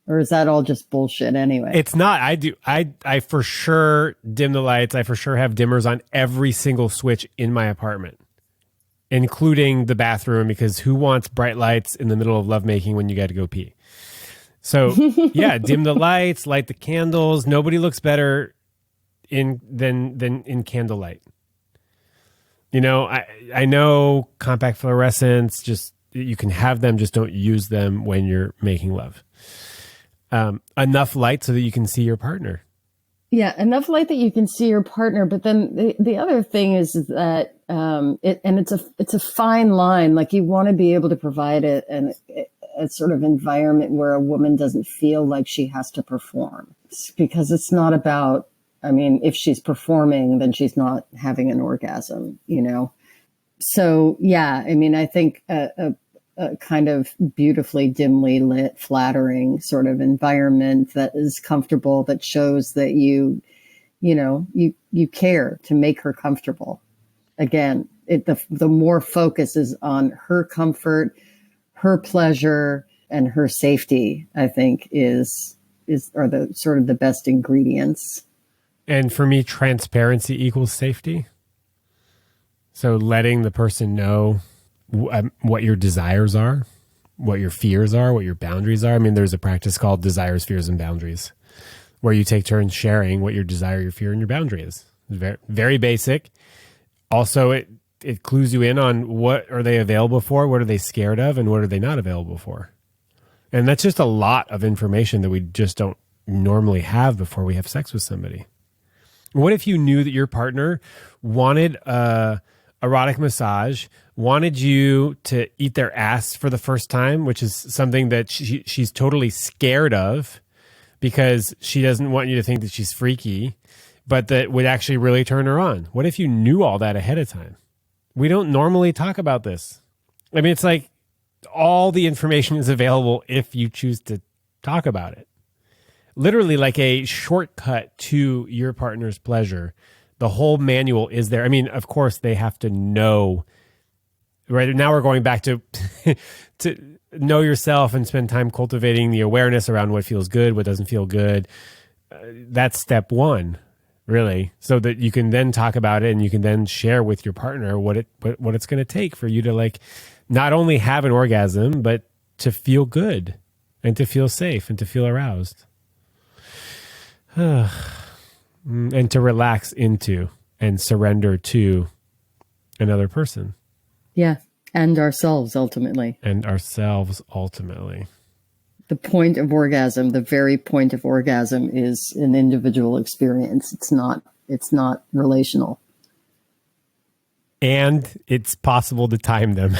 S1: or is that all just bullshit anyway?
S2: It's not. I for sure dim the lights. I for sure have dimmers on every single switch in my apartment, including the bathroom, because who wants bright lights in the middle of lovemaking when you got to go pee? So yeah, dim the lights, light the candles. Nobody looks better than in candlelight. I know compact fluorescents, just you can have them, just don't use them when you're making love. Enough light so that you can see your partner.
S1: Yeah, enough light that you can see your partner. But then the other thing is that it's a fine line. Like you want to be able to provide a sort of environment where a woman doesn't feel like she has to perform, because it's not about. I mean, if she's performing, then she's not having an orgasm, So yeah, I mean, I think a kind of beautifully dimly lit, flattering sort of environment that is comfortable, that shows that you care to make her comfortable. Again, the more focus is on her comfort, her pleasure, and her safety, I think are the sort of the best ingredients.
S2: And for me, transparency equals safety. So letting the person know what your desires are, what your fears are, what your boundaries are. I mean, there's a practice called desires, fears, and boundaries, where you take turns sharing what your desire, your fear, and your boundary is. Very, very basic. Also, it clues you in on what are they available for, what are they scared of, and what are they not available for. And that's just a lot of information that we just don't normally have before we have sex with somebody. What if you knew that your partner wanted a erotic massage, wanted you to eat their ass for the first time, which is something that she's totally scared of because she doesn't want you to think that she's freaky, but that would actually really turn her on. What if you knew all that ahead of time? We don't normally talk about this. I mean, it's like all the information is available if you choose to talk about it. Literally like a shortcut to your partner's pleasure. The whole manual is there. I mean, of course, they have to know. Right now we're going back to to know yourself and spend time cultivating the awareness around what feels good, what doesn't feel good. That's step one, really, so that you can then talk about it and you can then share with your partner what it's going to take for you to like not only have an orgasm, but to feel good and to feel safe and to feel aroused. And to relax into and surrender to another person.
S1: Yeah. And ourselves ultimately. The point of orgasm, the very point of orgasm is an individual experience. It's not relational.
S2: And it's possible to time them.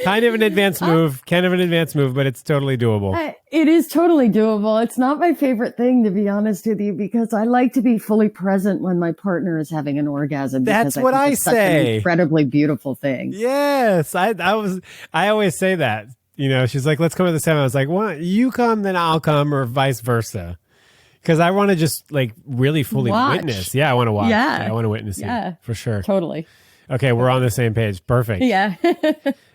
S2: Kind of an advanced move, but it's totally doable.
S1: It is totally doable. It's not my favorite thing, to be honest with you, because I like to be fully present when my partner is having an orgasm.
S2: That's what I say.
S1: Such an incredibly beautiful thing.
S2: Yes, I always say that. You know, she's like, "Let's come at the same time." I was like, "What? You come, then I'll come, or vice versa." Because I want to just like really fully witness. Yeah, I want to watch. Yeah, I want to witness you for sure.
S1: Totally.
S2: Okay, we're on the same page. Perfect.
S1: Yeah.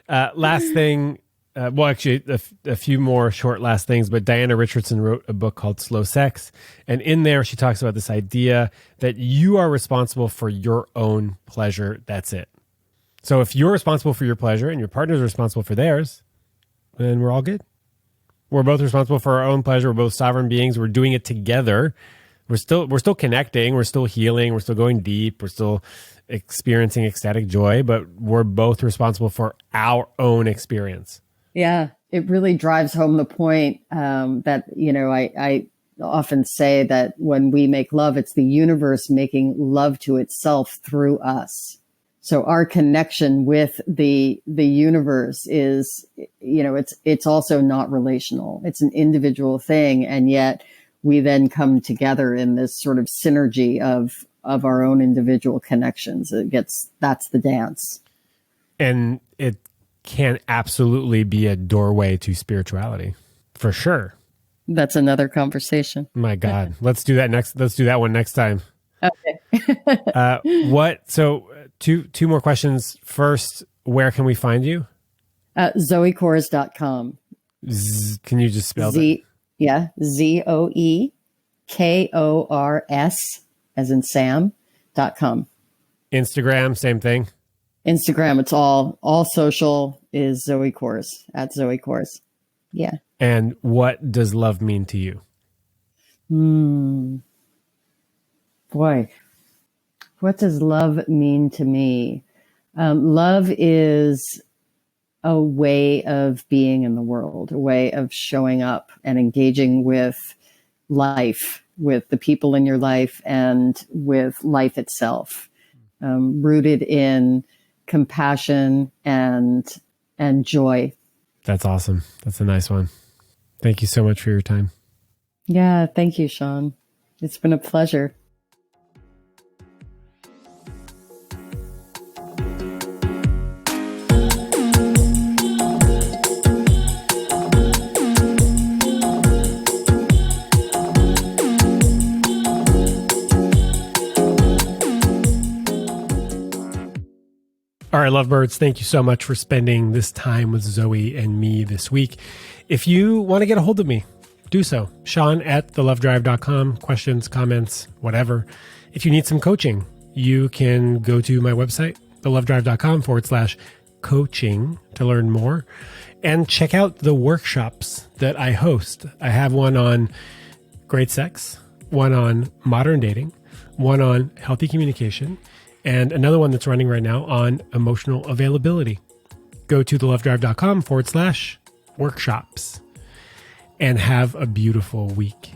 S2: Last thing, well, actually, a few more short last things, but Diana Richardson wrote a book called Slow Sex. And in there, she talks about this idea that you are responsible for your own pleasure. That's it. So if you're responsible for your pleasure and your partner's responsible for theirs, then we're all good. We're both responsible for our own pleasure. We're both sovereign beings. We're doing it together. We're still connecting. We're still healing. We're still going deep. We're still experiencing ecstatic joy, but we're both responsible for our own experience.
S1: Yeah, it really drives home the point that, you know, I often say that when we make love, it's the universe making love to itself through us. So our connection with the universe is, you know, it's also not relational. It's an individual thing. And yet we then come together in this sort of synergy of our own individual connections. That's the dance.
S2: And it can absolutely be a doorway to spirituality, for sure.
S1: That's another conversation.
S2: My God. Let's do that next. Let's do that one next time.
S1: Okay.
S2: So two more questions. First, where can we find you?
S1: ZoeKors.com.
S2: Can you just spell that?
S1: Yeah. ZoeKors as in Sam.com.
S2: Instagram, same thing.
S1: Instagram, it's all social is Zoe Kors, at Zoe Kors. Yeah.
S2: And what does love mean to you?
S1: Boy, what does love mean to me? Love is a way of being in the world, a way of showing up and engaging with life, with the people in your life and with life itself, rooted in compassion and joy.
S2: That's awesome. That's a nice one. Thank you so much for your time.
S1: Yeah, thank you, Sean. It's been a pleasure.
S2: All right, lovebirds, thank you so much for spending this time with Zoe and me this week. If you want to get a hold of me, do so. Sean at thelovedrive.com. Questions, comments, whatever. If you need some coaching, you can go to my website, thelovedrive.com/coaching to learn more. And check out the workshops that I host. I have one on great sex, one on modern dating, one on healthy communication, and another one that's running right now on emotional availability. Go to thelovedrive.com/workshops and have a beautiful week.